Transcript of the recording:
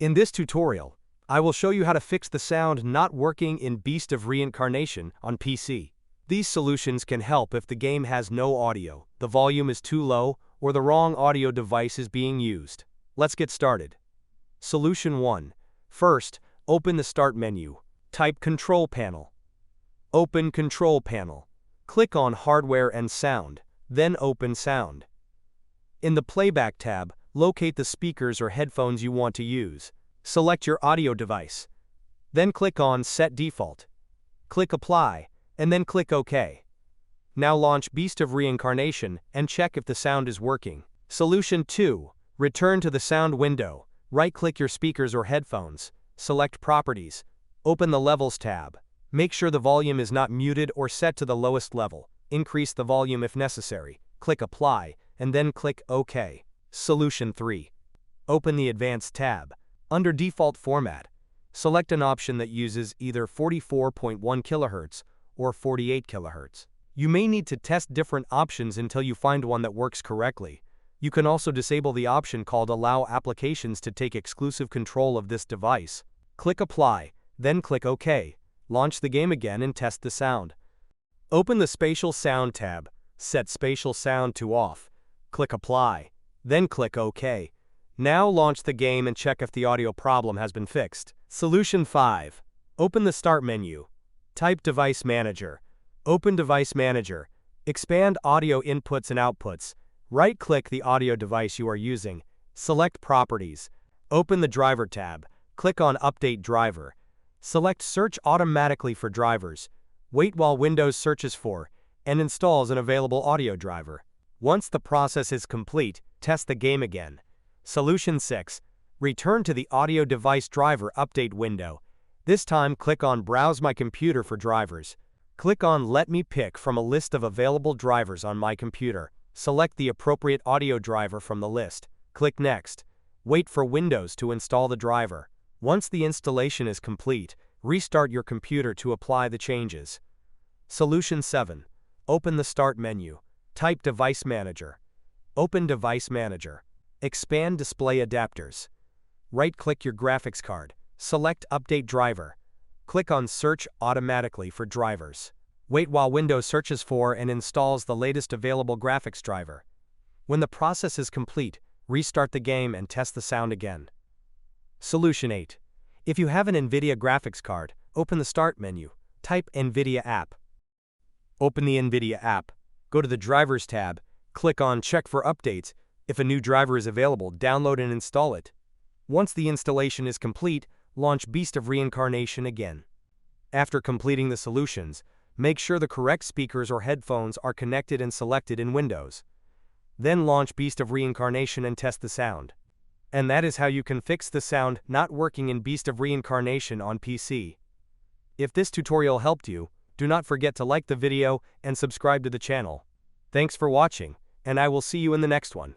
In this tutorial, I will show you how to fix the sound not working in Beast of Reincarnation on PC. These solutions can help if the game has no audio, the volume is too low, or the wrong audio device is being used. Let's get started. Solution 1. First, open the Start menu. Type Control Panel. Open Control Panel. Click on Hardware and Sound, then open Sound. In the Playback tab, locate the speakers or headphones you want to use. Select your audio device. Then click on Set Default. Click Apply, and then click OK. Now launch Beast of Reincarnation and check if the sound is working. Solution 2. Return to the Sound window. Right-click your speakers or headphones. Select Properties. Open the Levels tab. Make sure the volume is not muted or set to the lowest level. Increase the volume if necessary. Click Apply, and then click OK. Solution 3. Open the Advanced tab. Under Default Format, select an option that uses either 44.1 kHz or 48 kHz. You may need to test different options until you find one that works correctly. You can also disable the option called Allow Applications to take exclusive control of this device. Click Apply, then click OK. Launch the game again and test the sound. Open the Spatial Sound tab. Set Spatial Sound to Off. Click Apply, then click OK. Now launch the game and check if the audio problem has been fixed. Solution 5. Open the Start menu. Type Device Manager. Open Device Manager. Expand Audio Inputs and Outputs. Right-click the audio device you are using. Select Properties. Open the Driver tab. Click on Update Driver. Select Search Automatically for drivers. Wait while Windows searches for and installs an available audio driver. Once the process is complete, test the game again. Solution 6. Return to the Audio Device Driver Update window. This time click on Browse My Computer for drivers. Click on Let me pick from a list of available drivers on my computer. Select the appropriate audio driver from the list. Click Next. Wait for Windows to install the driver. Once the installation is complete, restart your computer to apply the changes. Solution 7. Open the Start menu. Type Device Manager. Open Device Manager. Expand Display Adapters. Right-click your graphics card. Select Update Driver. Click on Search Automatically for drivers. Wait while Windows searches for and installs the latest available graphics driver. When the process is complete, restart the game and test the sound again. Solution 8. If you have an NVIDIA graphics card, open the Start menu. Type NVIDIA App. Open the NVIDIA app. Go to the Drivers tab. Click on Check for Updates. If a new driver is available, download and install it. Once the installation is complete, launch Beast of Reincarnation again. After completing the solutions, make sure the correct speakers or headphones are connected and selected in Windows. Then launch Beast of Reincarnation and test the sound. And that is how you can fix the sound not working in Beast of Reincarnation on PC. If this tutorial helped you, do not forget to like the video and subscribe to the channel. Thanks for watching, and I will see you in the next one.